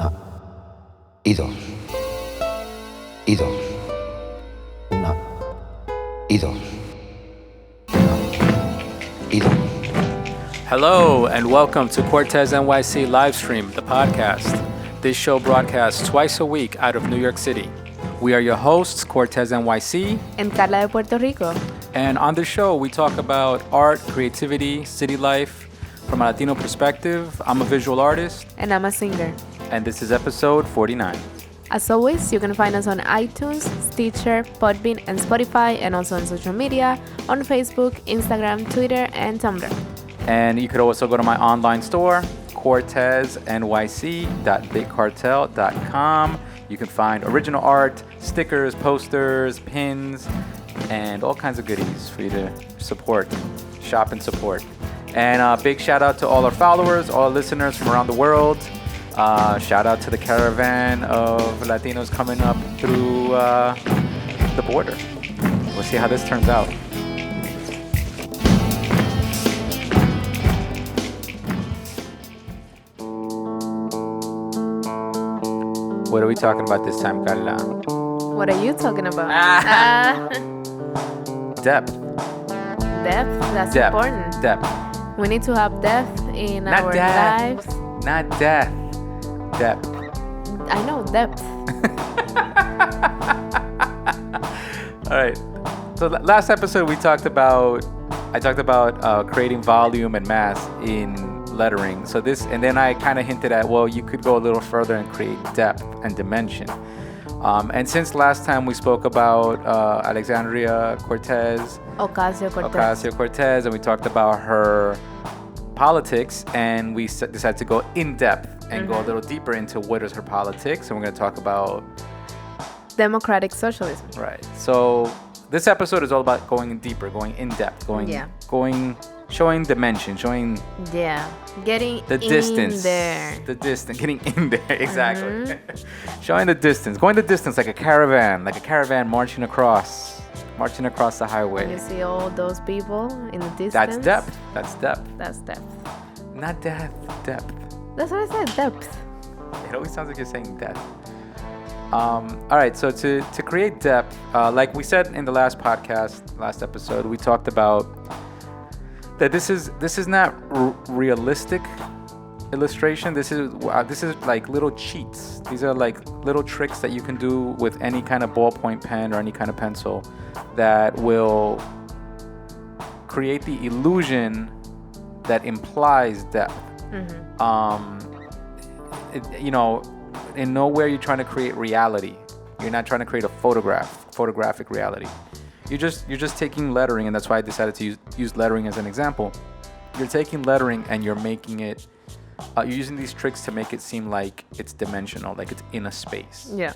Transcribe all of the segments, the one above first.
Una y dos. Y dos. Una y dos. Una y dos. Hello and welcome to Cortes NYC Livestream, the podcast. This show broadcasts twice a week out of New York City. We are your hosts, Cortes NYC and Carla de Puerto Rico. And on the show, we talk about art, creativity, city life from a Latino perspective. I'm a visual artist. And I'm a singer. And this is episode 49. As always, you can find us on iTunes, Stitcher, Podbean, and Spotify, and also on social media, on Facebook, Instagram, Twitter, and Tumblr. And you could also go to my online store, cortesnyc.bigcartel.com. You can find original art, stickers, posters, pins, and all kinds of goodies for you to support, shop and support. And a big shout out to all our followers, all our listeners from around the world. Shout out to the caravan of Latinos coming up through the border. We'll see how this turns out. What are we talking about this time, Carla? What are you talking about? Depth. Depth? That's Depth. important. Depth. We need to have depth in Not our death. lives. Not death. Depth. I know, depth. All right. So last episode I talked about creating volume and mass in lettering. So this, and then I kind of hinted at, well, you could go a little further and create depth and dimension. And since last time we spoke about Alexandria Cortez, Ocasio-Cortez, and we talked about her politics, and we decided to go in depth and go a little deeper into what is her politics, and we're going to talk about democratic socialism. Right. So this episode is all about going deeper, going in depth, showing dimension, showing getting the distance, in there. The distance, getting in there, exactly. Showing the distance, going the distance like a caravan marching across the highway. You see all those people in the distance. That's depth. That's depth. That's depth. Not death. Depth. That's what I said. Depth. It always sounds like you're saying death. All right. So to create depth, like we said in the last episode, we talked about that this is not realistic illustration. This is like little cheats. These are like little tricks that you can do with any kind of ballpoint pen or any kind of pencil that will create the illusion that implies depth. In nowhere you're trying to create reality. You're not trying to create a photographic reality. You're just taking lettering, and that's why I decided to use lettering as an example. You're taking lettering and you're making it. You're using these tricks to make it seem like it's dimensional, like it's in a space. Yeah.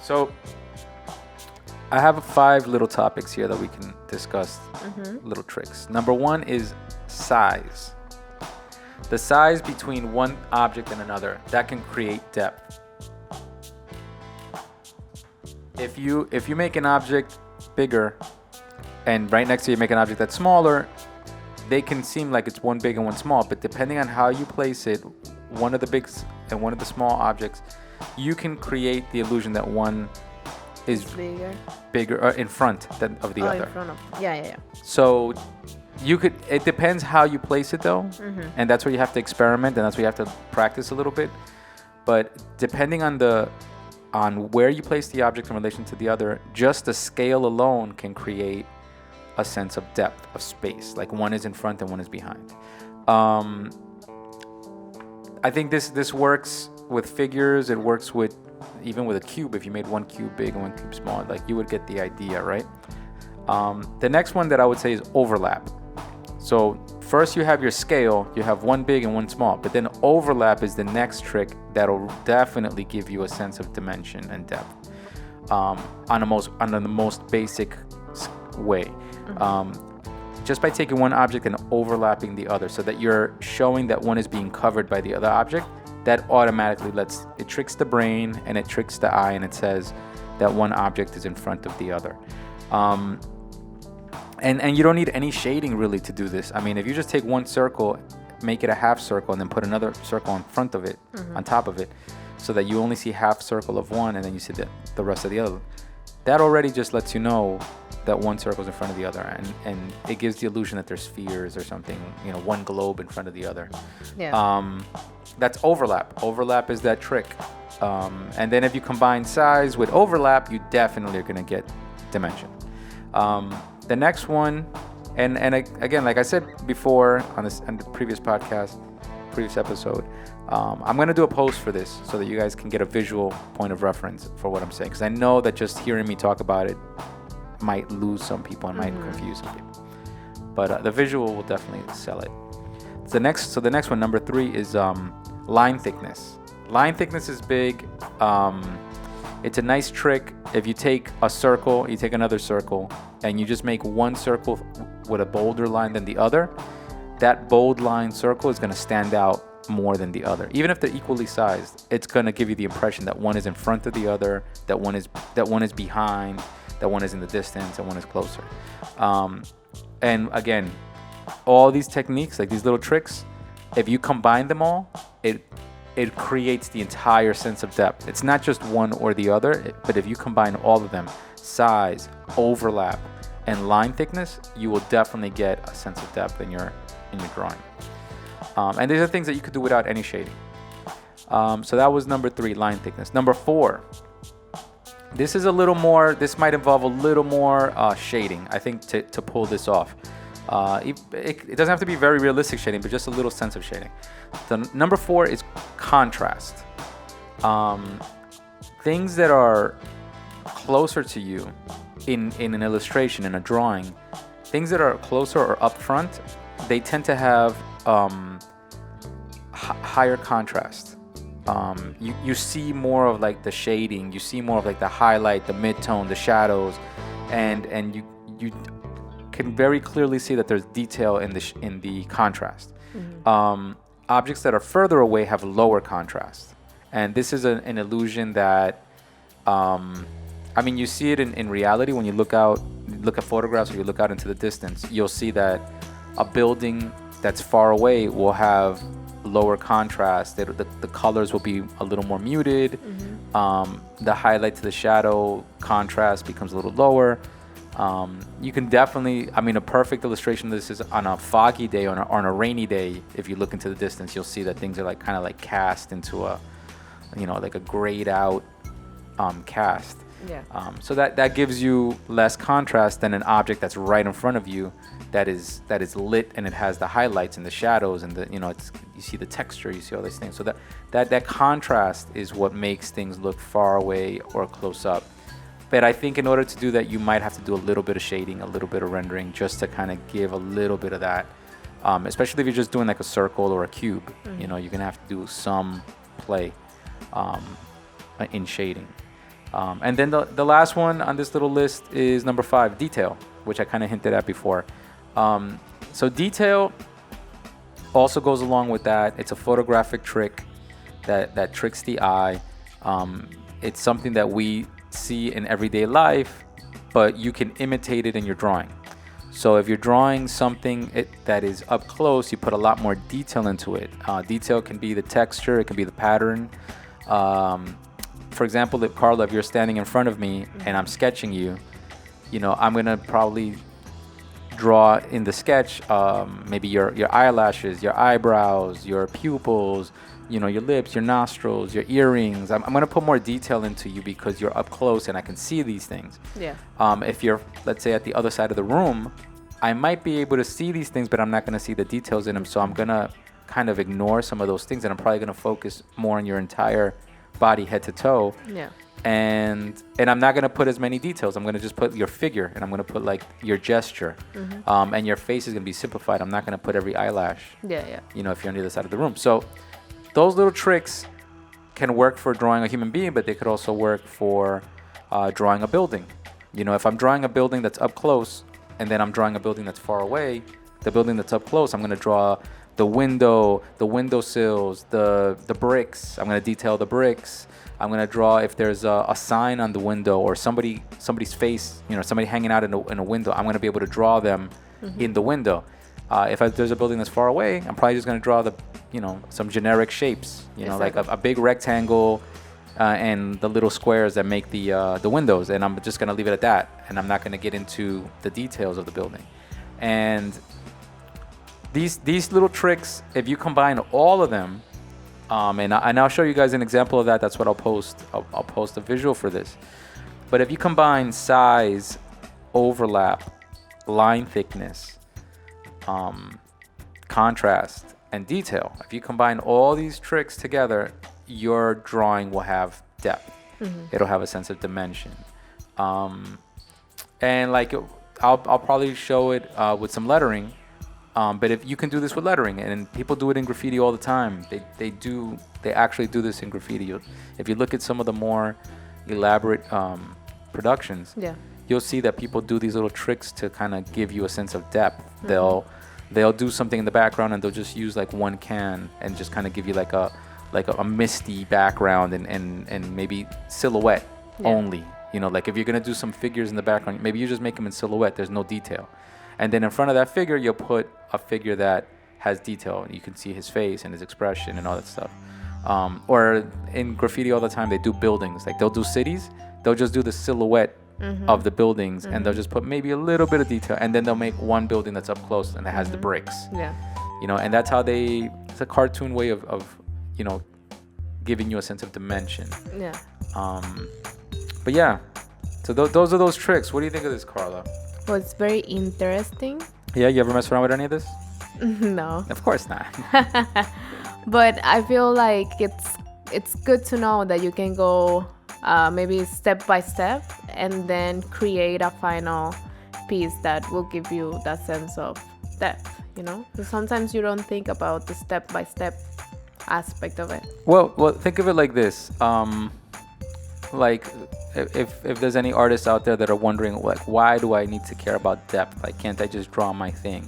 So I have 5 little topics here that we can discuss. Little tricks. Number 1 is size. The size between one object and another, that can create depth. If you make an object bigger and right next to you make an object that's smaller, they can seem like it's one big and one small, but depending on how you place it, one of the big and one of the small objects, you can create the illusion that one is bigger or in front of the other. In front of. Yeah. So it depends how you place it though, and that's where you have to experiment, and that's where you have to practice a little bit. But depending on where you place the object in relation to the other, just the scale alone can create a sense of depth of space, like one is in front and one is behind. I think this works with figures. It works even with a cube. If you made one cube big and one cube small, like you would get the idea, right? The next one that I would say is overlap. So first you have your scale, you have one big and one small, but then overlap is the next trick that'll definitely give you a sense of dimension and depth on the most basic way. Just by taking one object and overlapping the other so that you're showing that one is being covered by the other object, that automatically tricks the brain and it tricks the eye, and it says that one object is in front of the other. And you don't need any shading really to do this. I mean, if you just take one circle make it a half circle and then put another circle in front of it, on top of it, so that you only see half circle of one and then you see the rest of the other. That already just lets you know that one circle is in front of the other, and it gives the illusion that there's spheres or something, one globe in front of the other. Yeah. That's overlap. Overlap is that trick. And then if you combine size with overlap, you definitely are going to get dimension. The next one, and again, like I said before on the previous podcast, previous episode, I'm going to do a post for this so that you guys can get a visual point of reference for what I'm saying, because I know that just hearing me talk about it might lose some people and might confuse some people. But the visual will definitely sell it. The next one, number 3, is line thickness. Line thickness is big. It's a nice trick. If you take a circle, you take another circle, and you just make one circle with a bolder line than the other, that bold line circle is going to stand out more than the other. Even if they're equally sized, it's going to give you the impression that one is in front of the other, that one is behind, that one is in the distance, and one is closer. And again, all these techniques, like these little tricks, if you combine them all, it creates the entire sense of depth. It's not just one or the other, but if you combine all of them, size, overlap, and line thickness, you will definitely get a sense of depth in your drawing. And these are things that you could do without any shading. So that was number 3, line thickness. Number 4, this might involve a little more shading, I think, to pull this off. It doesn't have to be very realistic shading, but just a little sense of shading. The number 4 is contrast. Things that are closer to you in an illustration, in a drawing, things that are closer or up front, they tend to have higher contrast. You see more of like the shading, you see more of like the highlight, the mid-tone, the shadows, and you can very clearly see that there's detail in the contrast. Objects that are further away have lower contrast, and this is an illusion that you see it in reality. When you look at photographs, or you look out into the distance, you'll see that a building that's far away will have lower contrast. The colors will be a little more muted. The highlight to the shadow contrast becomes a little lower. You can definitely, a perfect illustration of this is on a foggy day, on a rainy day. If you look into the distance, you'll see that things are kind of cast into a grayed out cast. Yeah. So that gives you less contrast than an object that's right in front of you, that is lit, and it has the highlights and the shadows, and you see the texture, you see all these things. So that contrast is what makes things look far away or close up. But I think in order to do that, you might have to do a little bit of shading, a little bit of rendering, just to kind of give a little bit of that. Especially if you're just doing like a circle or a cube, you're gonna have to do some play in shading. And then the last one on this little list is number 5, detail, which I kind of hinted at before. So detail also goes along with that. It's a photographic trick that tricks the eye. It's something that we see in everyday life, but you can imitate it in your drawing. So if you're drawing something that is up close, you put a lot more detail into it. Detail can be the texture, it can be the pattern. For example, Carla, if you're standing in front of me and I'm sketching you, I'm gonna probably draw in the sketch maybe your eyelashes, your eyebrows, your pupils, your lips, your nostrils, your earrings. I'm going to put more detail into you because you're up close and I can see these things. Yeah. If you're, let's say, at the other side of the room, I might be able to see these things, but I'm not going to see the details in them. So I'm going to kind of ignore some of those things, and I'm probably going to focus more on your entire body, head to toe. Yeah. And I'm not going to put as many details. I'm going to just put your figure, and I'm going to put like your gesture. And your face is going to be simplified. I'm not going to put every eyelash. Yeah. If you're on the other side of the room. So those little tricks can work for drawing a human being, but they could also work for drawing a building. If I'm drawing a building that's up close, and then I'm drawing a building that's far away, the building that's up close, I'm going to draw the window, the windowsills, the bricks. I'm going to detail the bricks. I'm going to draw if there's a sign on the window, or somebody's face, somebody hanging out in a window. I'm going to be able to draw them in the window. there's a building that's far away, I'm probably just going to draw some generic shapes, like a big rectangle and the little squares that make the windows, and I'm just going to leave it at that, and I'm not going to get into the details of the building. And these little tricks, if you combine all of them, and I'll show you guys an example of that. That's what I'll post. I'll post a visual for this. But if you combine size, overlap, line thickness, contrast, and detail, if you combine all these tricks together, your drawing will have depth. It'll have a sense of dimension. And like I'll probably show it with some lettering. But if you can do this with lettering, and people do it in graffiti all the time. They actually do this in graffiti. If you look at some of the more elaborate productions, you'll see that people do these little tricks to kind of give you a sense of depth. They'll do something in the background, and they'll just use like one can and just kind of give you like a misty background and maybe silhouette only. Like if you're gonna do some figures in the background, maybe you just make them in silhouette. There's no detail. And then in front of that figure, you'll put a figure that has detail, and you can see his face and his expression and all that stuff. Or in graffiti all the time, they do buildings. Like they'll do cities. They'll just do the silhouette of the buildings, and they'll just put maybe a little bit of detail, and then they'll make one building that's up close and it has the bricks. And that's how it's a cartoon way of giving you a sense of dimension. But yeah, so those are those tricks. What do you think of this, Carla? Well, it's very interesting. Yeah, you ever mess around with any of this? No. Of course not. But I feel like it's good to know that you can go maybe step by step and then create a final piece that will give you that sense of depth, Because sometimes you don't think about the step by step aspect of it. Well, think of it like this. Like if there's any artists out there that are wondering, like, why do I need to care about depth? Like, can't I just draw my thing?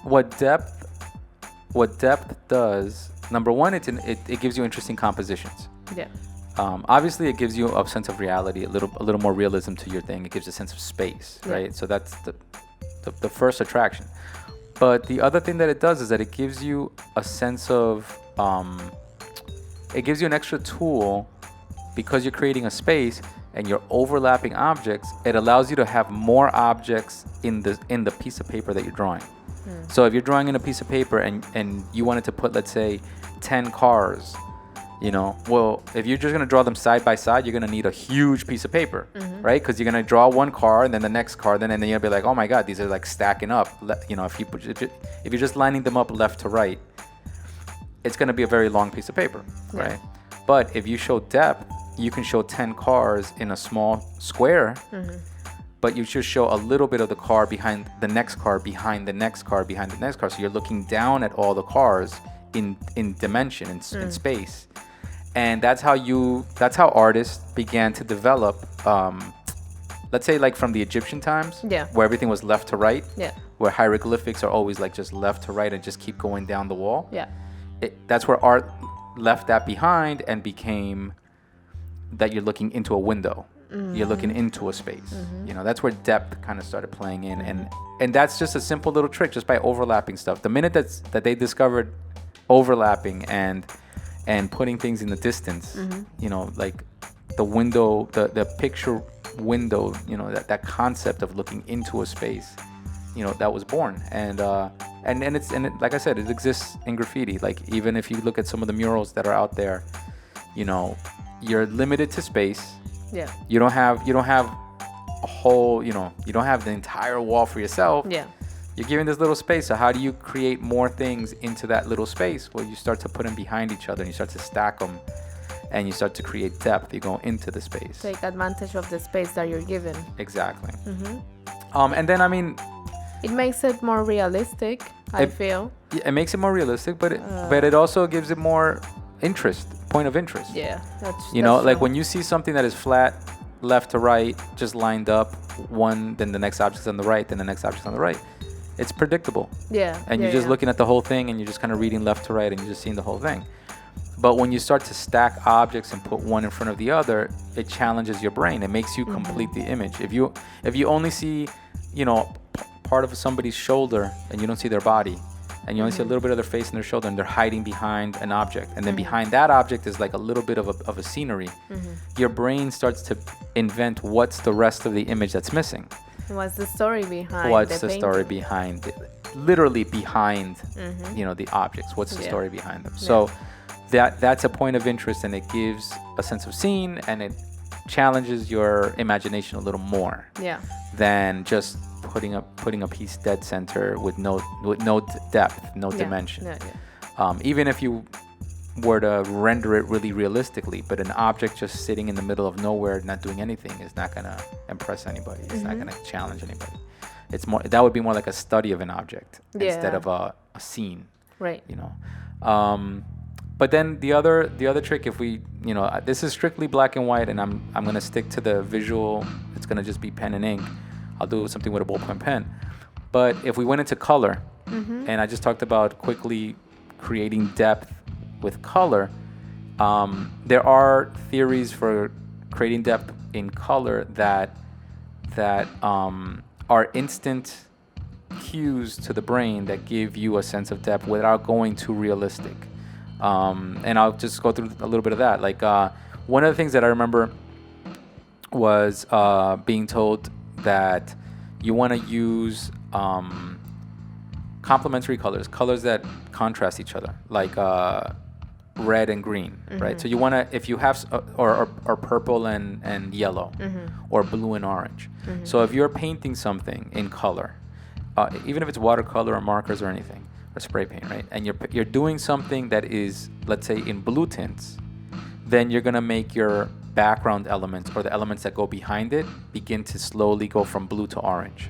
What depth does, number one, it gives you interesting compositions. Obviously it gives you a sense of reality, a little more realism to your thing. It gives a sense of space, right? So that's the first attraction. But the other thing that it does is that it gives you a sense of it gives you an extra tool, because you're creating a space and you're overlapping objects. It allows you to have more objects in the piece of paper that you're drawing. So if you're drawing in a piece of paper and you wanted to put, let's say, 10 cars, well, if you're just going to draw them side by side, you're going to need a huge piece of paper, right? Because you're going to draw one car and then the next car, and then you're going to be like, oh my God, these are like stacking up. If you're just lining them up left to right, it's going to be a very long piece of paper, right? But if you show depth, you can show 10 cars in a small square, but you just show a little bit of the car behind the next car, behind the next car, behind the next car. So you're looking down at all the cars in dimension, in space. And that's how artists began to develop, let's say like from the Egyptian times, where everything was left to right, where hieroglyphics are always like just left to right and just keep going down the wall. That's where art left that behind and became that you're looking into a window. You're looking into a space. That's where depth kind of started playing in. And that's just a simple little trick, just by overlapping stuff. The minute that they discovered overlapping and putting things in the distance, like the window, the picture window, that concept of looking into a space, that was born. And like I said, it exists in graffiti. Like even if you look at some of the murals that are out there, you're limited to space. You don't have a whole, you don't have the entire wall for yourself. You're given this little space. So how do you create more things into that little space? Well, you start to put them behind each other and you start to stack them and you start to create depth. You go into the space. Take advantage of the space that you're given. Exactly. And then, I mean, it makes it more realistic, I feel. It makes it more realistic, but it also gives it more point of interest. That's like true. when you see something that is flat, left to right, just lined up, one, then the next object's on the right, then the next object's on the right. It's predictable. And you're just looking at the whole thing and you're just kind of reading left to right and you're just seeing the whole thing. But when you start to stack objects and put one in front of the other, it challenges your brain. It makes you complete the image. If you only see, part of somebody's shoulder and you don't see their body, and you only see a little bit of their face and their shoulder, and they're hiding behind an object, and then behind that object is like a little bit of a scenery, your brain starts to invent what's the rest of the image that's missing. What's the story behind What's the the story behind it? Literally behind, the objects. What's the Yeah. story behind them? So that's a point of interest, and it gives a sense of scene, and it challenges your imagination a little more Yeah. than just putting a piece dead center with no depth, no dimension. Yeah, yeah. Even if you were to render it really realistically, but an object just sitting in the middle of nowhere, not doing anything, is not gonna impress anybody. It's not gonna challenge anybody. It's more, that would be more like a study of an object instead of a scene. Right. But then the other trick, if we, this is strictly black and white, and I'm gonna stick to the visual. It's gonna just be pen and ink. I'll do something with a ballpoint pen. But if we went into color, and I just talked about quickly creating depth with color, there are theories for creating depth in color that are instant cues to the brain that give you a sense of depth without going too realistic. And I'll just go through a little bit of that. Like one of the things that I remember was being told that you want to use complementary colors that contrast each other, like red and green, right? So you want to, if you have, or purple and yellow, or blue and orange. So if you're painting something in color, even if it's watercolor or markers or anything, or spray paint, right? And you're doing something that is, let's say, in blue tints, then you're gonna make your background elements, or the elements that go behind it, begin to slowly go from blue to orange.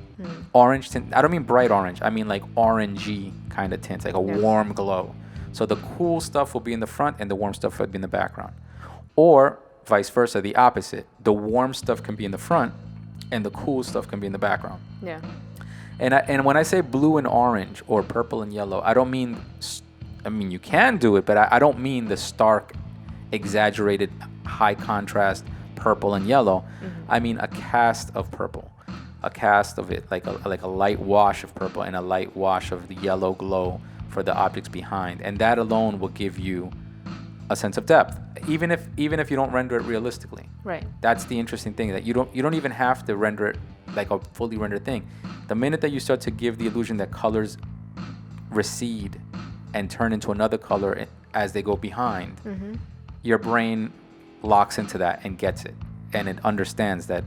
Orange tint, I don't mean bright orange, I mean like orangey kind of tints, like a warm glow. So the cool stuff will be in the front and the warm stuff will be in the background. Or vice versa, the opposite. The warm stuff can be in the front and the cool stuff can be in the background. Yeah. And when I say blue and orange or purple and yellow, I don't mean, you can do it, but I don't mean the stark, exaggerated, high contrast purple and yellow. I mean a cast of purple, a cast of it, like a light wash of purple and a light wash of the yellow glow for the objects behind, and that alone will give you a sense of depth, even if you don't render it realistically. Right. That's the interesting thing, that you don't even have to render it like a fully rendered thing. The minute that you start to give the illusion that colors recede and turn into another color as they go behind, your brain locks into that and gets it, and it understands that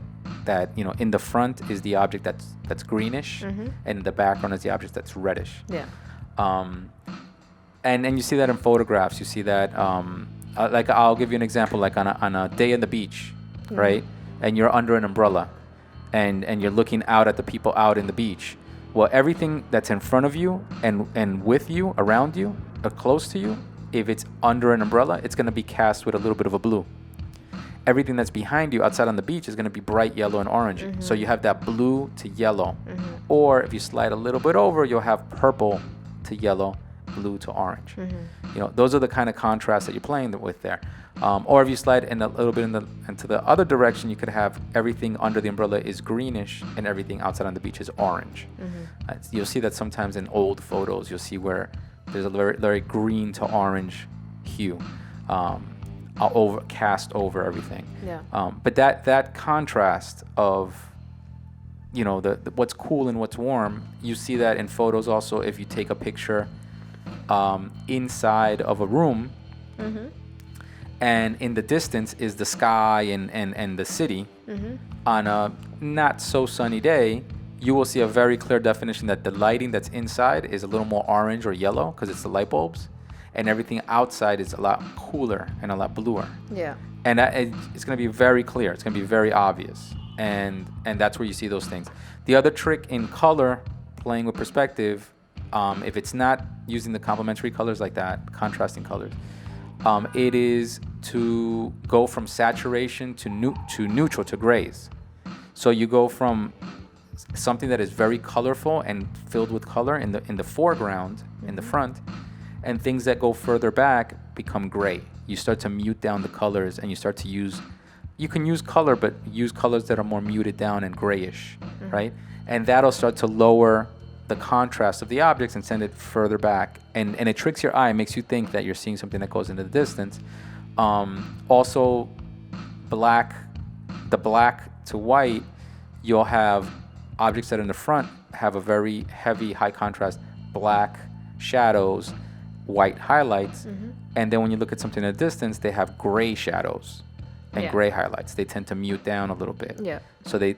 in the front is the object that's greenish, and in the background is the object that's reddish. Yeah. And you see that in photographs. You see that, like I'll give you an example, like on a day in the beach, right? And you're under an umbrella, and you're looking out at the people out in the beach. Well, everything that's in front of you and with you, around you, or close to you, if it's under an umbrella, it's going to be cast with a little bit of a blue. Everything that's behind you outside on the beach is going to be bright yellow and orange. So you have that blue to yellow. Or if you slide a little bit over, you'll have purple to yellow, blue to orange. Those are the kind of contrasts that you're playing with there. Or if you slide in a little bit into the other direction, you could have everything under the umbrella is greenish and everything outside on the beach is orange. You'll see that sometimes in old photos. You'll see where there's a very, very green to orange hue cast over everything. Yeah. But that contrast of what's cool and what's warm, you see that in photos also. If you take a picture inside of a room, and in the distance is the sky and the city, on a not so sunny day, you will see a very clear definition that the lighting that's inside is a little more orange or yellow because it's the light bulbs, and everything outside is a lot cooler and a lot bluer. Yeah. And it's going to be very clear. It's going to be very obvious. And that's where you see those things. The other trick in color, playing with perspective, if it's not using the complementary colors like that, contrasting colors, it is to go from saturation to neutral, to grays. So you go from something that is very colorful and filled with color in the foreground, in the front, and things that go further back become gray. You start to mute down the colors, and you start to you can use color, but use colors that are more muted down and grayish, right? and that'll start to lower the contrast of the objects and send it further back, and it tricks your eye, makes you think that you're seeing something that goes into the distance. Also, the black to white, you'll have objects that in the front have a very heavy, high contrast black shadows, white highlights, and then when you look at something in the distance, they have gray shadows and gray highlights. They tend to mute down a little bit. Yeah. So they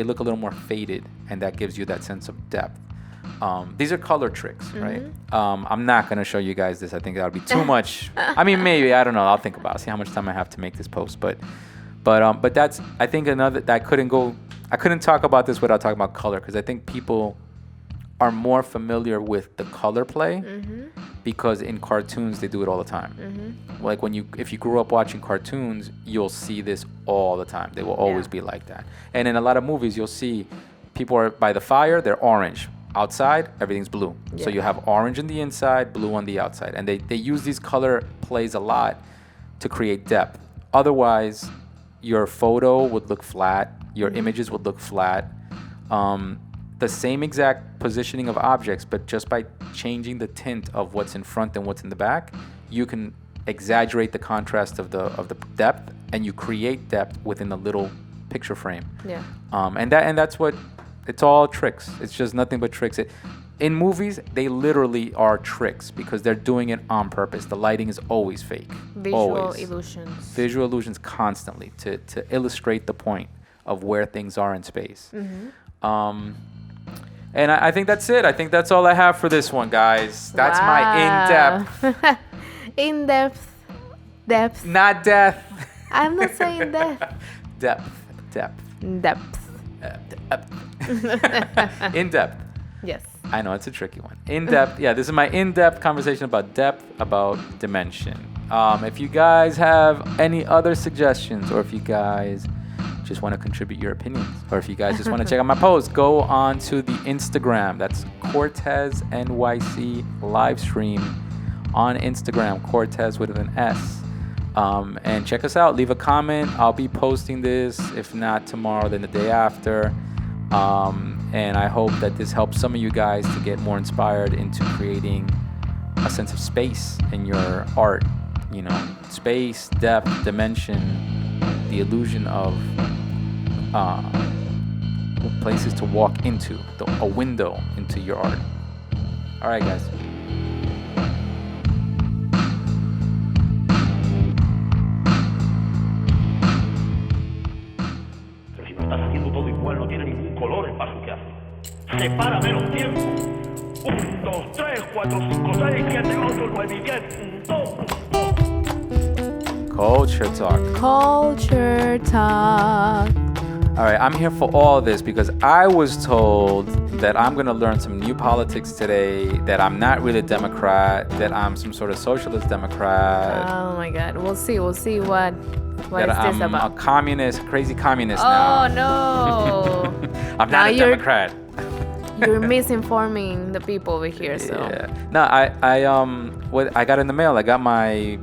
look a little more faded, and that gives you that sense of depth. These are color tricks, right? I'm not going to show you guys this. I think that would be too much. I mean, maybe, I don't know. I'll think about it, see how much time I have to make this post. But that's, I think, another, that I couldn't talk about this without talking about color, because I think people are more familiar with the color play because in cartoons they do it all the time. Like if you grew up watching cartoons, you'll see this all the time. They will always be like that. And in a lot of movies, you'll see people are by the fire, they're orange. Outside, everything's blue. Yeah. So you have orange on the inside, blue on the outside. And they use these color plays a lot to create depth. Otherwise, your photo would look flat. Your images would look flat. The same exact positioning of objects, but just by changing the tint of what's in front and what's in the back, you can exaggerate the contrast of the depth, and you create depth within a little picture frame. Yeah. And that's what. It's all tricks. It's just nothing but tricks. In movies, they literally are tricks because they're doing it on purpose. The lighting is always fake. Visual illusions constantly to illustrate the point of where things are in space. And I think that's it. I think that's all I have for this one, guys. That's my in-depth. In-depth. Depth. Not death. I'm not saying death. Depth. In depth. Yes. I know, it's a tricky one. In depth. Yeah, this is my in-depth conversation about depth, about dimension. If you guys have any other suggestions, or if you guys just want to contribute your opinions, or if you guys just want to check out my posts, go on to the Instagram. That's Cortesnyc Livestream on Instagram, Cortes with an S. And check us out. Leave a comment. I'll be posting this, if not tomorrow, then the day after. And I hope that this helps some of you guys to get more inspired into creating a sense of space in your art. You know, space, depth, dimension, the illusion of places to walk into, a window into your art. All right, guys. Separa menos tiempo. 1, 2, 3, 4, 5, 6, 7, 8, 9, 10. Culture talk. All right, I'm here for all this because I was told that I'm going to learn some new politics today, that I'm not really a Democrat, that I'm some sort of socialist Democrat. Oh my God. We'll see what is I'm this about? A communist, crazy communist now. Oh no. I'm not a Democrat. You're misinforming the people over here, so. Yeah. No, I got in the mail. I got my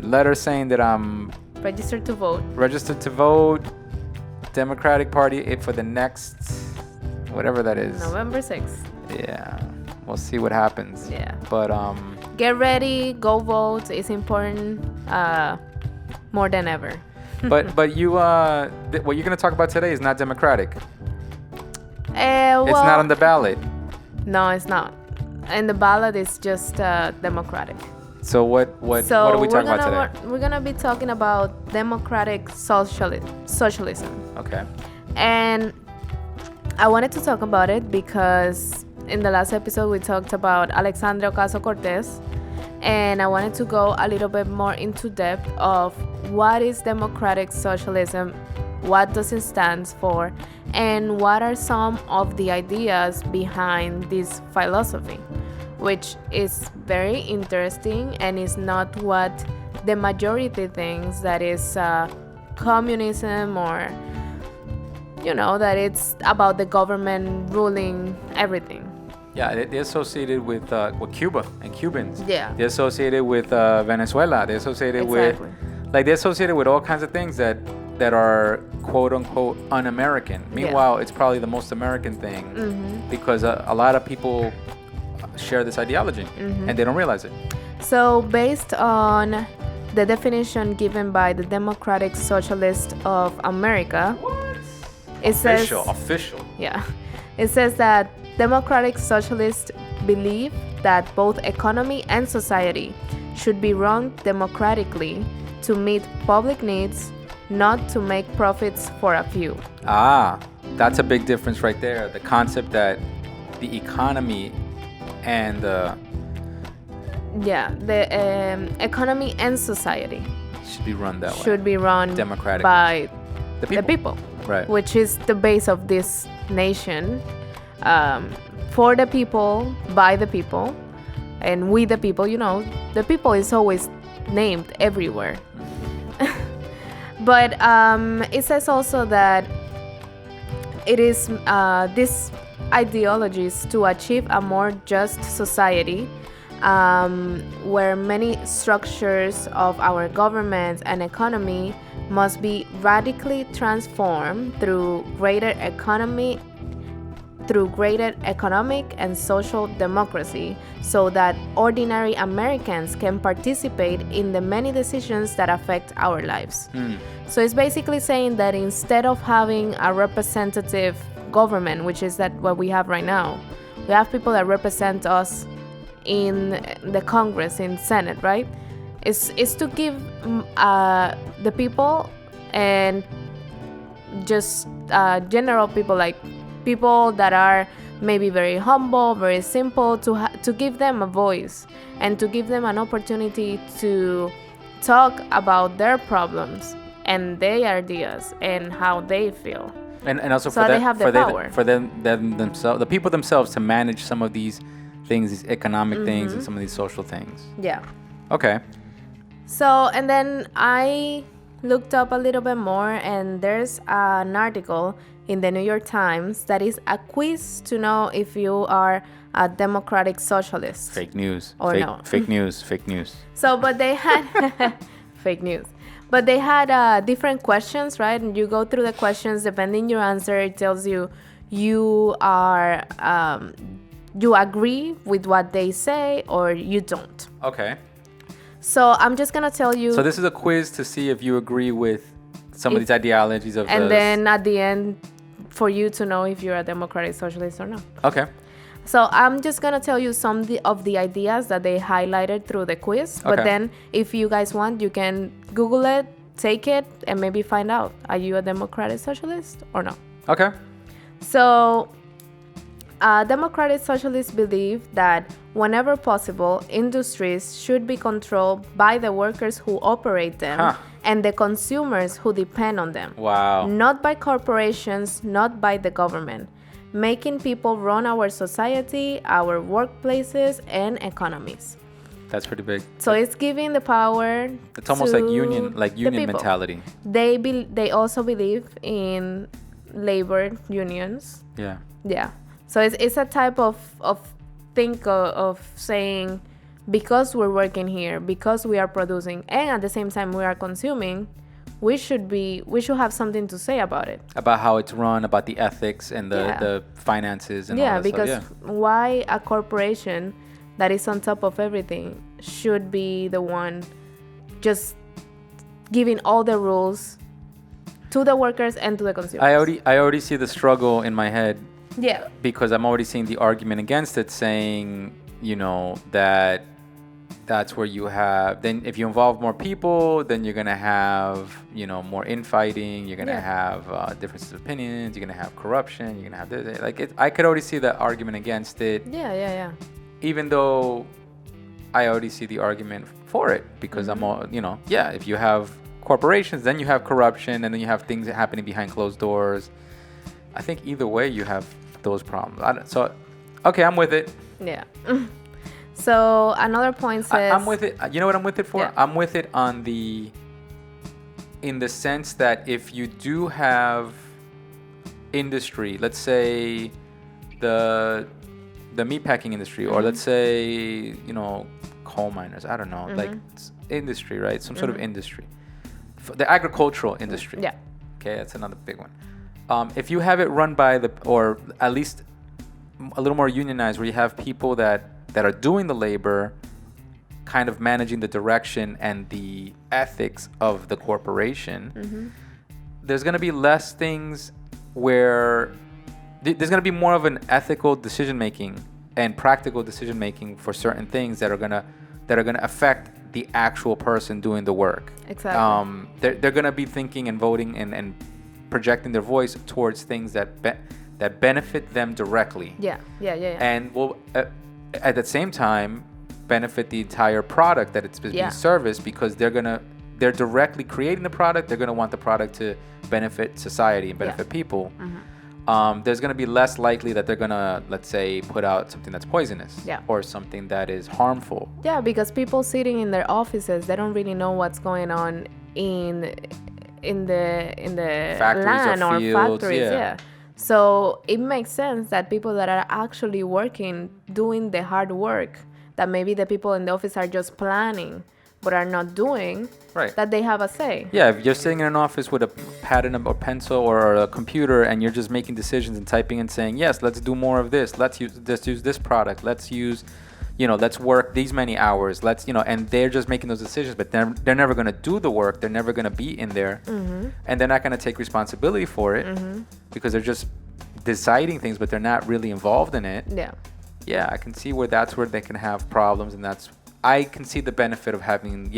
letter saying that I'm registered to vote. Democratic Party for the next whatever that is. November 6th. Yeah. We'll see what happens. Yeah. But get ready, go vote. It's important more than ever. but you what you're going to talk about today is not democratic. Well, it's not on the ballot. No, it's not. And the ballot is just democratic. So what are we talking about today? We're gonna be talking about democratic socialism. Okay. And I wanted to talk about it because in the last episode we talked about Alexandria Ocasio-Cortez, and I wanted to go a little bit more into depth of what is democratic socialism, what does it stand for, and what are some of the ideas behind this philosophy, which is very interesting and is not what the majority thinks, that is communism, or that it's about the government ruling everything. Yeah, they're associated with Cuba and Cubans. Yeah. They're associated with Venezuela. They're associated with all kinds of things that that are quote unquote un-American. Meanwhile, it's probably the most American thing because a lot of people share this ideology and they don't realize it. So based on the definition given by the Democratic Socialist of America, it says official. Yeah. It says that Democratic Socialists believe that both economy and society should be run democratically to meet public needs, not to make profits for a few. That's a big difference right there. The concept that the economy and the economy and society should be run that way. Should be run democratically by the people. Right. Which is the base of this nation. For the people, by the people, and we the people. You know, the people is always named everywhere. But it says also that it is this ideologies to achieve a more just society, where many structures of our government and economy must be radically transformed through greater economic and social democracy, so that ordinary Americans can participate in the many decisions that affect our lives. So it's basically saying that instead of having a representative government, which is that what we have right now, we have people that represent us in the Congress, in Senate, right? It's to give the people and just general people, like people that are maybe very humble, very simple, to give them a voice and to give them an opportunity to talk about their problems and their ideas and how they feel. And also so they have the power. For them themselves, the people themselves, to manage some of these things, these economic things and some of these social things. Yeah. Okay. So, and then I looked up a little bit more, and there's an article in the New York Times that is a quiz to know if you are a democratic socialist. Fake news. Or no. Fake news. Fake news. So, but they had fake news. But they had different questions, right? And you go through the questions. Depending your answer, it tells you are you agree with what they say or you don't. Okay. So I'm just gonna tell you. So this is a quiz to see if you agree with some of these ideologies of. And then at the end, for you to know if you're a democratic socialist or not. Okay. So I'm just gonna tell you some of the ideas that they highlighted through the quiz. Okay. But then, if you guys want, you can Google it, take it, and maybe find out: are you a democratic socialist or not? Okay. So, democratic socialists believe that whenever possible, industries should be controlled by the workers who operate them and the consumers who depend on them. Wow. Not by corporations, not by the government. Making people run our society, our workplaces, and economies. That's pretty big. So it's giving the power. It's almost like union mentality. They also believe in labor unions. Yeah. Yeah. So it's a type of think of saying, because we're working here, because we are producing, and at the same time we are consuming, we should have something to say about it. About how it's run, about the ethics and the finances and all that because stuff. Why a corporation that is on top of everything should be the one just giving all the rules to the workers and to the consumers. I already see the struggle in my head. Yeah. Because I'm already seeing the argument against it, saying, that's where you have, then if you involve more people, then you're going to have, more infighting, you're going to have differences of opinions, you're going to have corruption, you're going to have this. I could already see the argument against it. Yeah. Even though I already see the argument for it, because I'm all, if you have corporations, then you have corruption, and then you have things happening behind closed doors. I think either way you have those problems. Okay, I'm with it. Yeah. So another point says... I'm with it. You know what I'm with it for? Yeah. I'm with it in the sense that if you do have industry, let's say the meatpacking industry, or let's say, coal miners, I don't know, like industry, right? Some sort of industry. The agricultural industry. Yeah. Okay, that's another big one. If you have it run by or at least a little more unionized, where you have people that are doing the labor, kind of managing the direction and the ethics of the corporation, there's going to be less things where there's going to be more of an ethical decision making and practical decision making for certain things that are going to affect the actual person doing the work. Exactly. They're going to be thinking and voting and projecting their voice towards things that benefit them directly. Yeah. And will at the same time benefit the entire product that it's being serviced, because they're directly creating the product. They're going to want the product to benefit society and benefit people. There's going to be less likely that they're going to, let's say, put out something that's poisonous or something that is harmful. Yeah, because people sitting in their offices, they don't really know what's going on in the factories land or fields, factories. Yeah. So it makes sense that people that are actually working, doing the hard work, that maybe the people in the office are just planning but are not doing, that they have a say. Yeah, if you're sitting in an office with a pad and a pencil or a computer, and you're just making decisions and typing and saying, yes, let's do more of this. Let's use this product. Let's use, let's work these many hours. And they're just making those decisions, but they're never going to do the work. They're never going to be in there. And they're not going to take responsibility for it because they're just deciding things, but they're not really involved in it. Yeah, I can see where they can have problems, and I can see the benefit of having,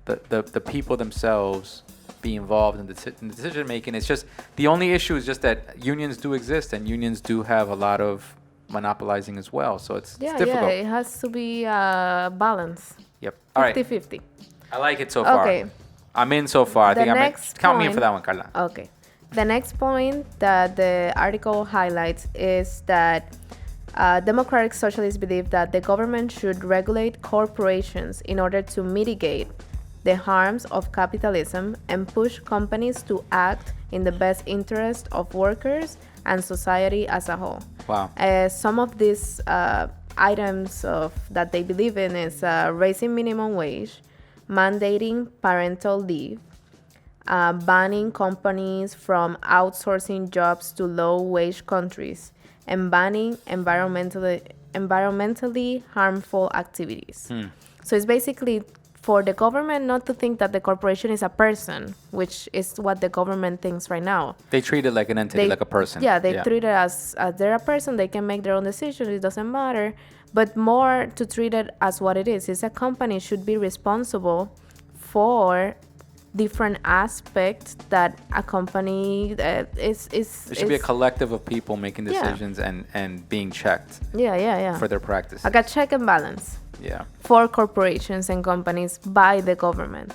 the people themselves be involved in the decision making. It's just, the only issue is just that unions do exist, and unions do have a lot of monopolizing as well. So it's difficult. Yeah, it has to be a balance. Yep. All right. 50-50. I like it so far. Okay. I'm in so far. I think count me in for that one, Carla. Okay. The next point that the article highlights is that democratic socialists believe that the government should regulate corporations in order to mitigate the harms of capitalism and push companies to act in the best interest of workers and society as a whole. Wow. Some of these items that they believe in is raising minimum wage, mandating parental leave, banning companies from outsourcing jobs to low-wage countries, and banning environmentally harmful activities. So it's basically for the government not to think that the corporation is a person, which is what the government thinks right now. They treat it like an entity, like a person. Yeah, they treat it as they're a person. They can make their own decisions. It doesn't matter. But more to treat it as what it is. It's a company should be responsible for different aspects that a company is. It should be a collective of people making decisions and being checked. Yeah. For their practices. Like a check and balance. Yeah. For corporations and companies by the government.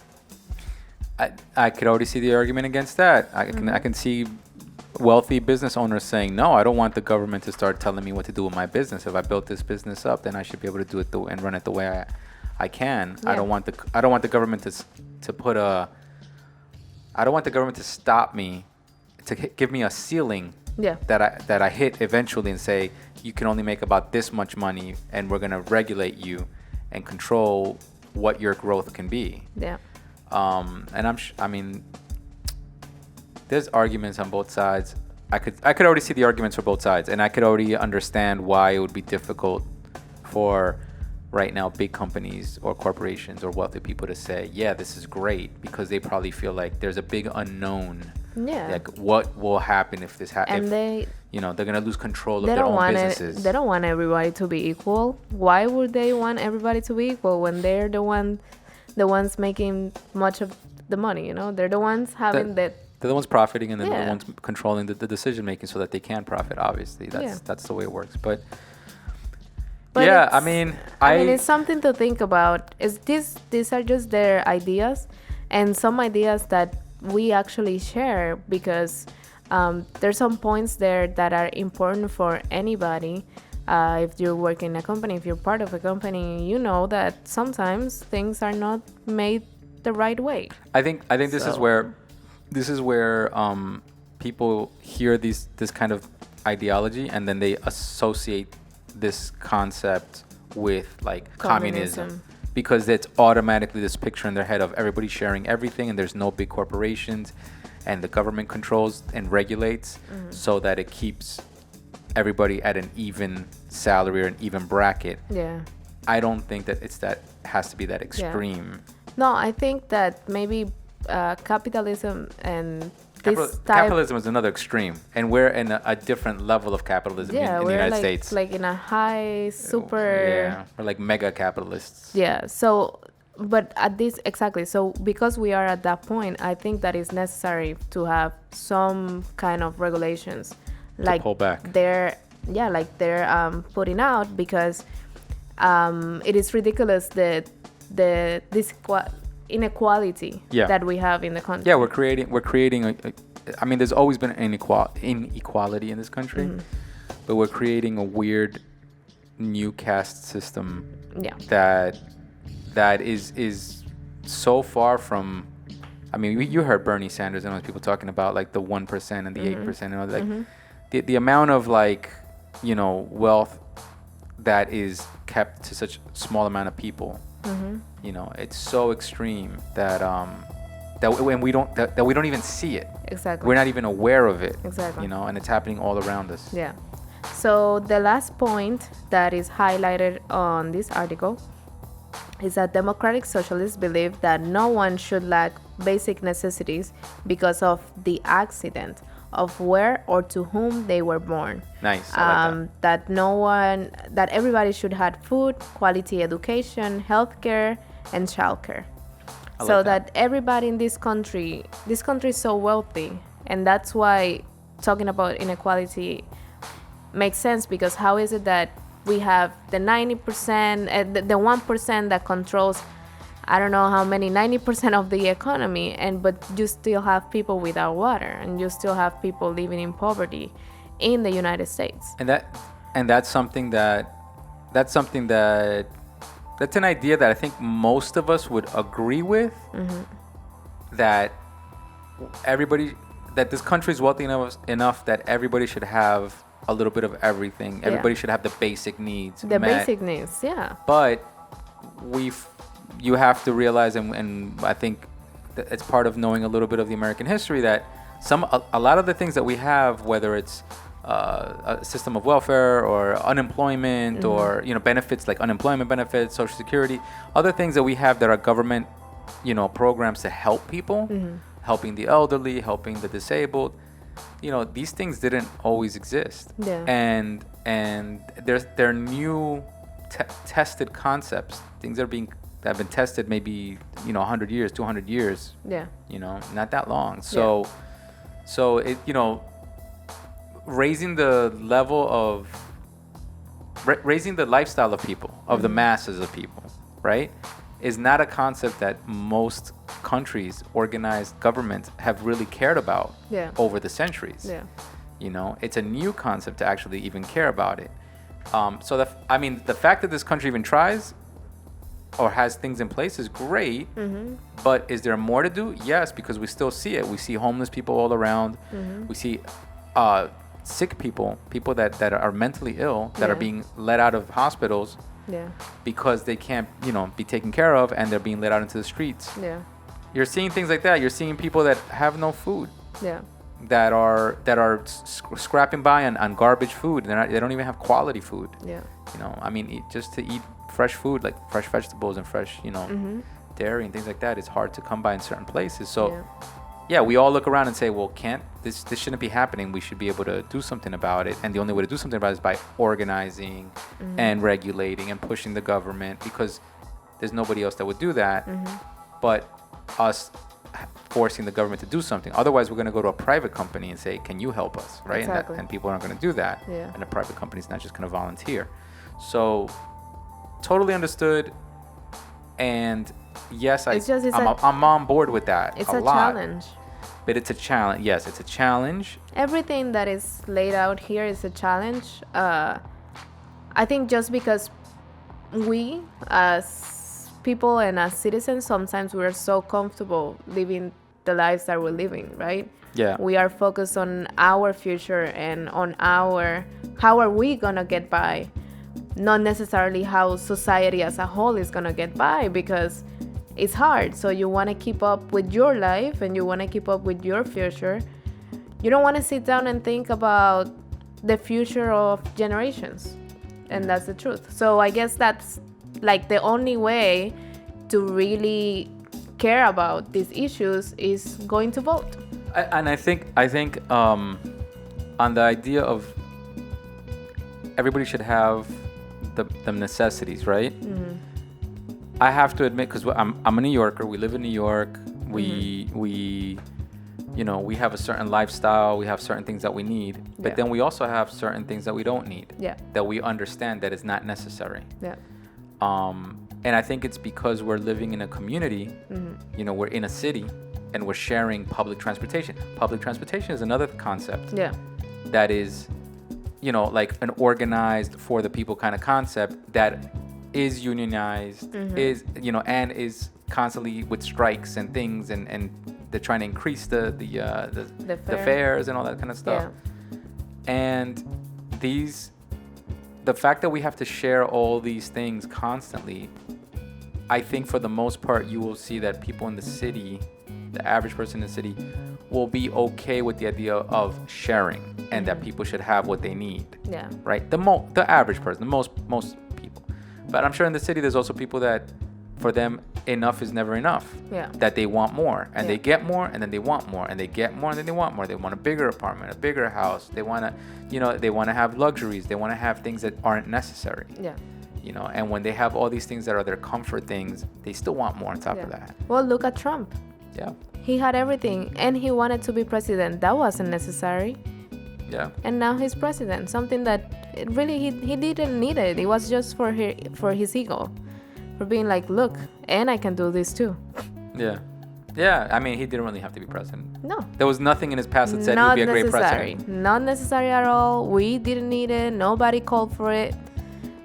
I could already see the argument against that. I can see wealthy business owners saying, no, I don't want the government to start telling me what to do with my business. If I built this business up, then I should be able to do it and run it the way I can. Yeah. I don't want the government to put a. I don't want the government to stop me, to give me a ceiling that I hit eventually and say, you can only make about this much money, and we're gonna regulate you and control what your growth can be. Yeah. And I mean, there's arguments on both sides. I could already see the arguments for both sides, and I could already understand why it would be difficult for right now big companies or corporations or wealthy people to say, yeah, this is great, because they probably feel like there's a big unknown. Yeah. Like, what will happen if this happens? And they're gonna lose control of their own businesses. They don't want everybody to be equal. Why would they want everybody to be equal when they're the ones making much of the money? They're the ones having They're the ones profiting, and then they're the ones controlling the decision making so that they can profit. Obviously, that's the way it works. But yeah, I mean, it's something to think about. These are just their ideas, and some ideas that we actually share, because there's some points there that are important for anybody. If you work in a company, if you're part of a company, you know that sometimes things are not made the right way. I think this is where people hear this kind of ideology, and then they associate this concept with like communism, because it's automatically this picture in their head of everybody sharing everything, and there's no big corporations, and the government controls and regulates so that it keeps everybody at an even salary or an even bracket. Yeah. I don't think that has to be that extreme. No, I think that maybe capitalism and this type... Capitalism is another extreme, and we're in a different level of capitalism in the United States. Like in a high super... Yeah, we're like mega capitalists. Yeah, so... But at this... Exactly. So because we are at that point, I think that it's necessary to have some kind of regulations. Like pull back. They're putting out, because it is ridiculous this inequality that we have in the country. Yeah, we're creating I mean, there's always been inequality in this country, but we're creating a weird new caste system that is so far from... I mean, you heard Bernie Sanders and all those people talking about like the 1% and the 8% and all that. Like, the amount of like, wealth that is kept to such small amount of people. It's so extreme that we don't even see it. Exactly. We're not even aware of it. Exactly. And it's happening all around us. Yeah. So the last point that is highlighted on this article is that democratic socialists believe that no one should lack basic necessities because of the accident of where or to whom they were born. Nice. I like that everybody should have food, quality education, healthcare, and childcare. So that everybody in this country is so wealthy, and that's why talking about inequality makes sense, because how is it that we have the 90%, the 1% that controls, I don't know how many, 90% of the economy, but you still have people without water, and you still have people living in poverty in the United States. And that's an idea that I think most of us would agree with. That this country is wealthy enough that everybody should have a little bit of everything. Everybody should have the basic needs met. Basic needs, yeah. But you have to realize, and I think that it's part of knowing a little bit of the American history, that a lot of the things that we have, whether it's a system of welfare or unemployment or benefits like unemployment benefits, Social Security, other things that we have that are government programs to help people, helping the elderly, helping the disabled, these things didn't always exist. And they're new tested concepts, things that have been tested maybe 100 years, 200 years, not that long. So it raising the level of raising the lifestyle of people, of the masses of people, right, is not a concept that most countries, organized governments have really cared about over the centuries. It's a new concept to actually even care about it. So the fact that this country even tries or has things in place is great, but is there more to do? Yes, because we still see it. We see homeless people all around. We see sick people that are mentally ill, that are being let out of hospitals because they can't be taken care of, and they're being let out into the streets. You're seeing things like that. You're seeing people that have no food, that are scrapping by on garbage food. They don't even have quality food. Just to eat fresh food, like fresh vegetables and fresh dairy and things like that, is hard to come by in certain places. So we all look around and say, well, this shouldn't be happening. We should be able to do something about it. And the only way to do something about it is by organizing and regulating and pushing the government, because there's nobody else that would do that but us forcing the government to do something. Otherwise, we're going to go to a private company and say, can you help us, right? Exactly. And people aren't going to do that. And the private company's not just going to volunteer. So totally understood. And yes, I'm on board with that. It's a challenge. But it's a challenge. Yes, it's a challenge. Everything that is laid out here is a challenge. I think just because we as people and as citizens, sometimes we're so comfortable living the lives that we're living, right? Yeah. We are focused on our future and on how are we gonna get by, not necessarily how society as a whole is gonna get by, because it's hard. So you want to keep up with your life and you want to keep up with your future. You don't want to sit down and think about the future of generations. And that's the truth. So I guess that's like the only way to really care about these issues is going to vote. And I think on the idea of everybody should have the necessities, right? Mm-hmm. I have to admit, because I'm a New Yorker. We live in New York. We have a certain lifestyle. We have certain things that we need, but then we also have certain things that we don't need. Yeah. That we understand that is not necessary. Yeah. And I think it's because we're living in a community. Mm-hmm. We're in a city, and we're sharing public transportation. Public transportation is another concept. Yeah. That is, like an organized for the people kind of concept that is unionized, is and is constantly with strikes and things, and they're trying to increase the fares and all that kind of stuff. Yeah. And the fact that we have to share all these things constantly, I think for the most part you will see that people in the city, the average person in the city, will be okay with the idea of sharing and that people should have what they need. Yeah. Right? The average person, the most people. But I'm sure in the city there's also people that for them enough is never enough. Yeah. That they want more and they get more and then they want more and they get more and then they want more. They want a bigger apartment, a bigger house. They want to, they want to have luxuries. They want to have things that aren't necessary. Yeah. And when they have all these things that are their comfort things, they still want more on top of that. Well, look at Trump. Yeah. He had everything and he wanted to be president. That wasn't necessary. Yeah. And now he's president. Something that he didn't need it. It was just for his ego. For being like, look, and I can do this too. Yeah. Yeah. I mean, he didn't really have to be president. No. There was nothing in his past that said he'd be a great president. Not necessary at all. We didn't need it. Nobody called for it.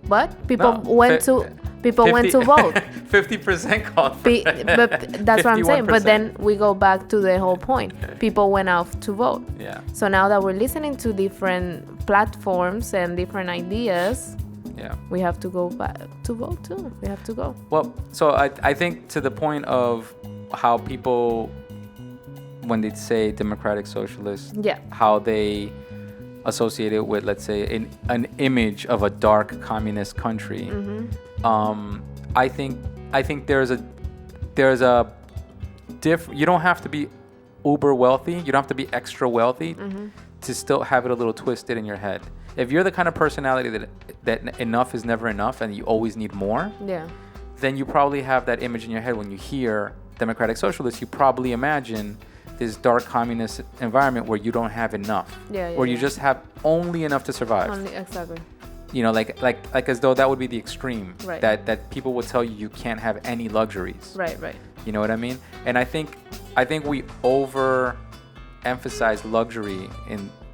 But people went to vote. 50% called for it. But that's what I'm saying. But then we go back to the whole point. People went out to vote. Yeah. So now that we're listening to different platforms and different ideas, we have to go back to vote too. We have to go. Well, so I think to the point of how people, when they say democratic socialist, how they associate it with, let's say, an image of a dark communist country. Mm-hmm. I think there's a you don't have to be uber wealthy. You don't have to be extra wealthy to still have it a little twisted in your head. If you're the kind of personality that enough is never enough and you always need more, then you probably have that image in your head. When you hear democratic socialist, you probably imagine this dark communist environment where you don't have enough, where you just have only enough to survive. Exactly. Like as though that would be the extreme. Right. That people would tell you can't have any luxuries. Right. You know what I mean? And I think we overemphasize luxury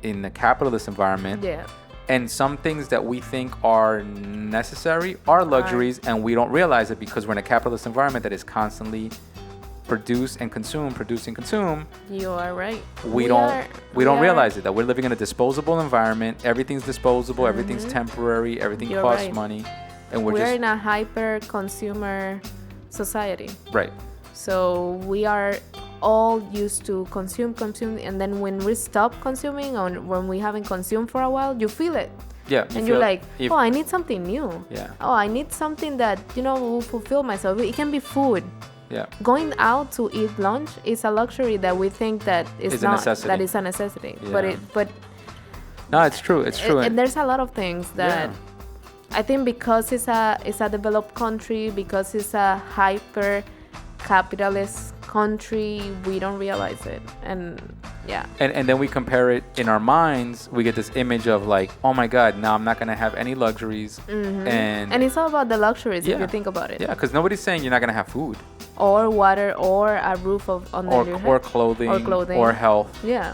in the capitalist environment. Yeah. And some things that we think are necessary are luxuries, and we don't realize it because we're in a capitalist environment that is constantly produce and consume. You are right. We don't realize it, that we're living in a disposable environment. Everything's disposable. Everything's temporary. Everything costs money, and we're in a hyper consumer society. Right. So we are all used to consume, and then when we stop consuming or when we haven't consumed for a while, you feel it. Yeah. And you're like, I need something new. Yeah. Oh, I need something that will fulfill myself. It can be food. Yeah. Going out to eat lunch is a luxury that we think that is not a necessity. That is a necessity. Yeah. But no, it's true. It's true. And there's a lot of things that I think because it's a developed country, because it's a hyper capitalist country, we don't realize it. And and then we compare it in our minds. We get this image of like, oh my God, now I'm not gonna have any luxuries. And it's all about the luxuries if you think about it. Yeah, because nobody's saying you're not gonna have food or water or a roof on your head. Or clothing or health. Yeah.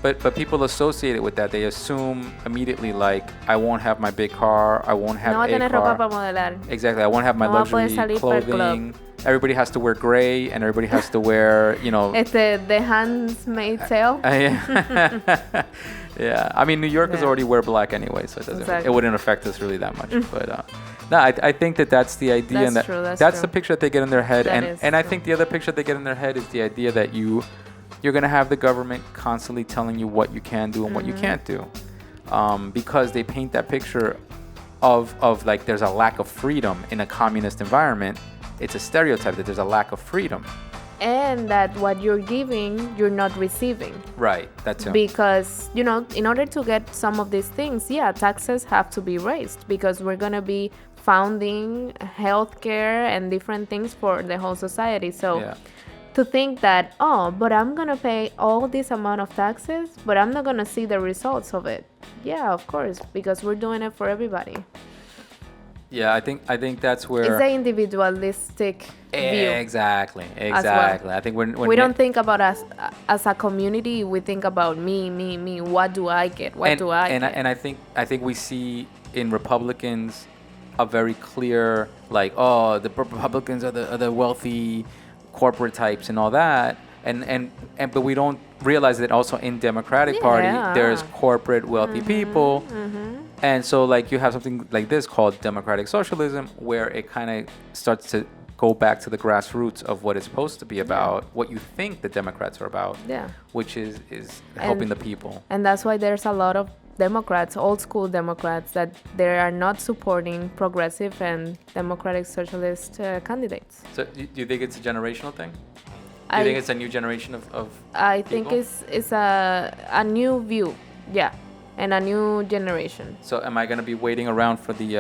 But people associate it with that. They assume immediately like, I won't have my big car, I won't have a car. Ropa para modelar. Exactly, I won't have my luxury clothing. everybody has to wear gray and everybody has to wear, It's the handmaid's tale. Yeah. I mean, New Yorkers Yeah. already wear black anyway, so it Exactly. it wouldn't affect us really that much. But no, I think that's the idea, That's and true, that's that's true. the picture that they get in their head, That and is I true. think the other picture they get in their head is the idea that you're gonna have the government constantly telling you what you can do and what you can't do, because they paint that picture of like there's a lack of freedom in a communist environment. It's a stereotype that there's a lack of freedom. And that what you're giving, you're not receiving. Right. That's it. Because, in order to get some of these things, taxes have to be raised because we're going to be founding healthcare and different things for the whole society. So Yeah. to think that, but I'm going to pay all this amount of taxes, but I'm not going to see the results of it. Yeah, of course, because we're doing it for everybody. Yeah, I think that's where It's the individualistic view. Exactly. well. I think when We don't think about us as a community. We think about me. What do I get? What do I get? And I think we see in Republicans a very clear the Republicans are the wealthy corporate types and all that, and but we don't realize that also in Democratic Party there's corporate wealthy people. And so you have something like this called democratic socialism, where it kind of starts to go back to the grassroots of what it's supposed to be about, what you think the Democrats are about, which is helping the people. And that's why there's a lot of Democrats, old school Democrats, that they are not supporting progressive and democratic socialist candidates. So do you think it's a generational thing? Do you think it's a new generation of I think people? it's a new view, and a new generation. So am I going to be waiting around for the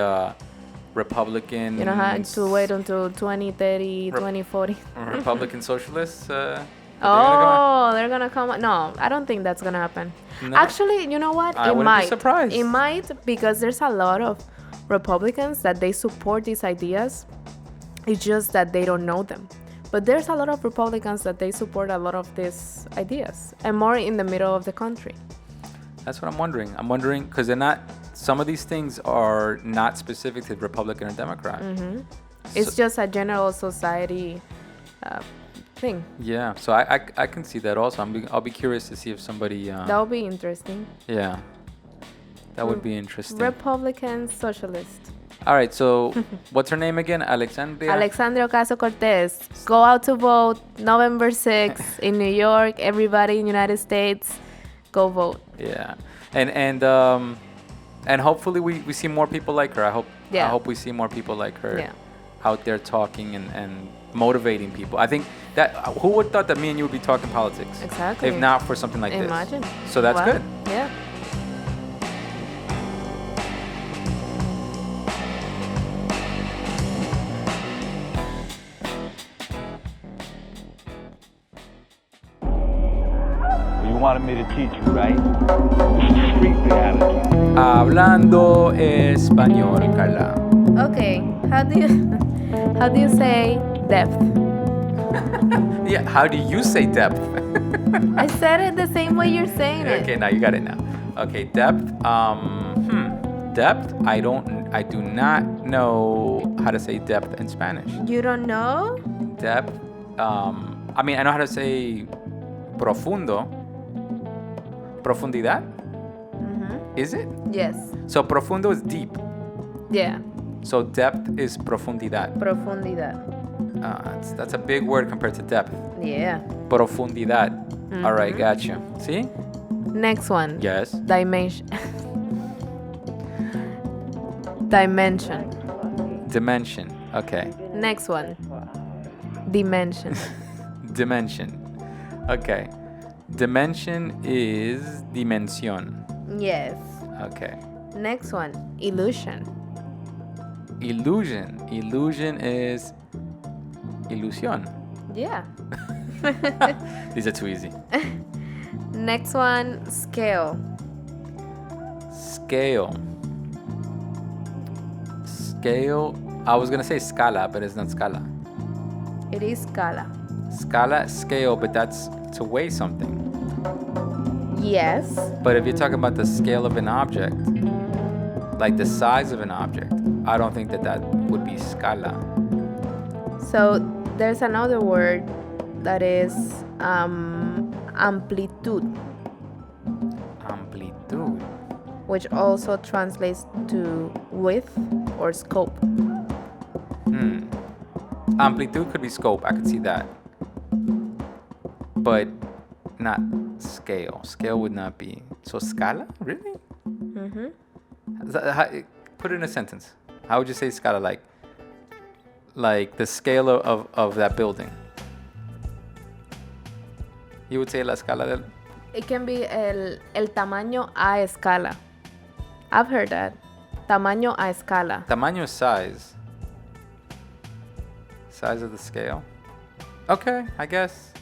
Republican... You don't have to wait until 2030, 2040. Republican socialists? They're They're gonna come. No, I don't think that's gonna happen. No? Actually, you know what? I It wouldn't might. be surprised. It might, because there's a lot of Republicans that they support these ideas. It's just that they don't know them. But there's a lot of Republicans that they support a lot of these ideas, and more in the middle of the country. That's what I'm wondering. I'm wondering because they're not. Some of these things are not specific to Republican or Democrat. It's just a general society thing. Yeah, so I can see that also. I'll be curious to see if somebody. That would be interesting. Yeah, that would be interesting. Republican socialist. All right, so what's her name again? Alexandria Ocasio-Cortez. Go out to vote November 6th in New York. Everybody in the United States, go vote. Yeah, and hopefully we see more people like her. I hope we see more people like her out there talking and motivating people. I think that who would thought that me and you would be talking politics? Exactly. If not for something like Imagine. this. So that's good. Yeah. You wanted me to teach you, right? This is street reality. Hablando español, Carla. Okay. How do you say depth? Yeah, how do you say depth? I said it the same way you're saying it. Okay, now you got it now. Okay, depth. Depth. I do not know how to say depth in Spanish. You don't know? Depth. I mean, I know how to say profundo. Profundidad. Is it? Yes. So profundo is deep. Yeah. So depth is profundidad. Profundidad. That's a big word compared to depth. Yeah. Profundidad. All right, gotcha. See? Next one. Yes. Dimension. Dimension. Dimension. Okay. Next one. Dimension. Dimension. Okay. Dimension is Dimensión. Yes. Okay. Next one. Illusion. Illusion. Illusion is Ilusión. Yeah. These are too easy. Next one. Scale. Scale. Scale. I was gonna say Escala, but it's not Scala. It is Scala. Scala, scale, but that's to weigh something. Yes. But if you're talking about the scale of an object, like the size of an object, I don't think that would be Scala. So there's another word that is amplitude, Amplitude. which also translates to width or scope. Amplitude could be scope. I could see that. But not scale. Scale would not be. So Scala? Really? Mm-hmm. Put it in a sentence. How would you say Scala? Like the scale of that building. You would say la escala del... It can be el tamaño a escala. I've heard that. Tamaño a escala. Tamaño is size. Size of the scale. Okay, I guess.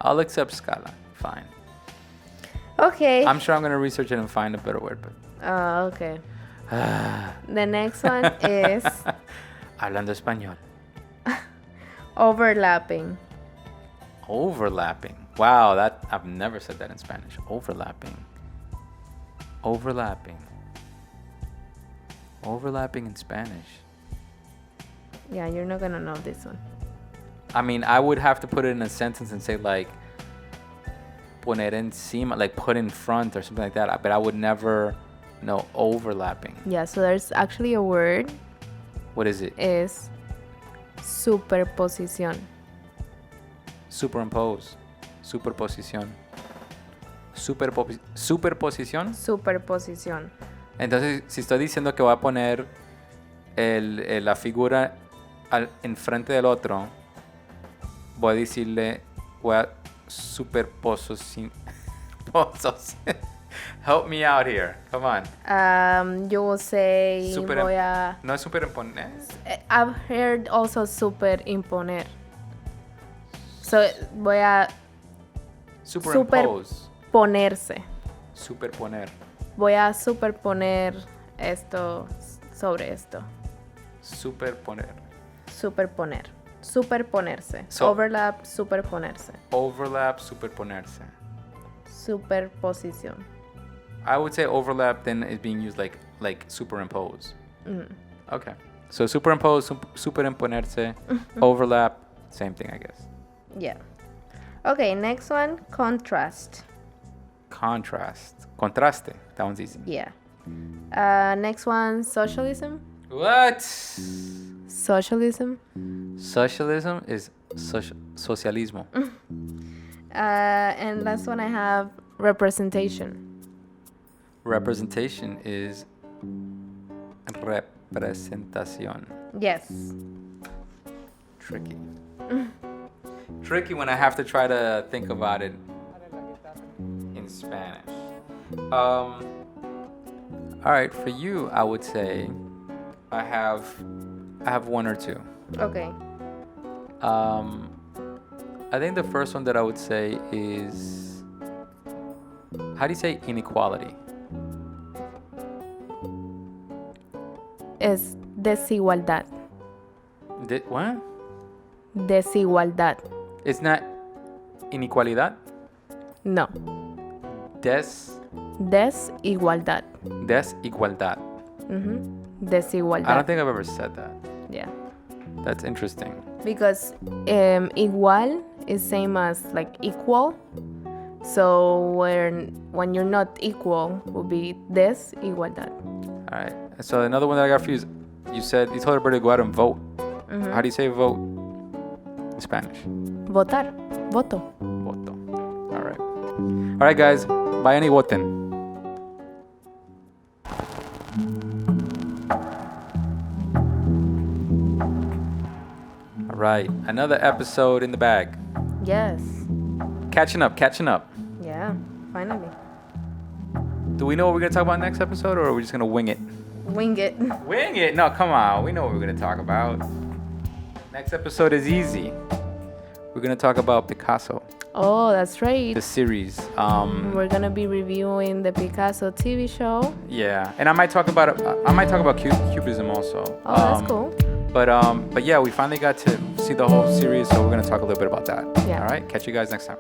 I'll accept Scala. Fine. Okay. I'm sure I'm going to research it and find a better word, but... Okay. The next one is Hablando español. overlapping. Overlapping. Wow, that I've never said that in Spanish. Overlapping. Overlapping. Overlapping in Spanish. Yeah, you're not gonna know this one. I mean, I would have to put it in a sentence and say like poner encima, like put in front or something like that. But I would never know overlapping. Yeah, so there's actually a word. What is it? Is superposición. Superimpose. Superposición. Superposición. Superposición. Entonces, si estoy diciendo que voy a poner la figura enfrente del otro, voy a decirle, voy a superposición. Help me out here. Come on. You will say voy a... No es superimponer. I've heard also superimponer. So voy a Superimpose. superponerse. Superponer. Voy a superponer esto sobre esto. Superponer. Superponer. Superponerse. So- Overlap, superponerse. Overlap, superponerse. Superposición. I would say overlap then is being used like superimpose. Okay. So superimpose, superimponerse, overlap, same thing, I guess. Yeah. Okay, next one, contrast. Contrast. Contraste. That one's easy. Yeah. Next one, socialism. What? Socialism. Socialism is socialismo. And last one I have representation. Representation is representación. Yes. Tricky. Tricky when I have to try to think about it in Spanish. All right, for you, I would say I have one or two. Okay. I think the first one that I would say is, how do you say inequality? Es desigualdad. What? Desigualdad. It's not inequalidad? No. Desigualdad. Desigualdad. Desigualdad. I don't think I've ever said that. Yeah. That's interesting. Because igual is same as like equal. So when you're not equal will be desigualdad. All right. So another one that I got for you is, you told everybody to go out and vote. How do you say vote in Spanish? Votar. Voto. Voto. All right. All right, guys. Vayan y voten. All right. Another episode in the bag. Yes. Catching up. Yeah. Finally. Do we know what we're going to talk about next episode, or are we just going to wing it? Wing it. Wing it? No, come on. We know what we're going to talk about. Next episode is easy. We're going to talk about Picasso, Oh, that's right. the series. We're gonna be reviewing the Picasso TV show. Yeah, and I might talk about Cubism also. Oh, that's cool. But yeah, we finally got to see the whole series, so we're going to talk a little bit about that. Yeah. All right, catch you guys next time.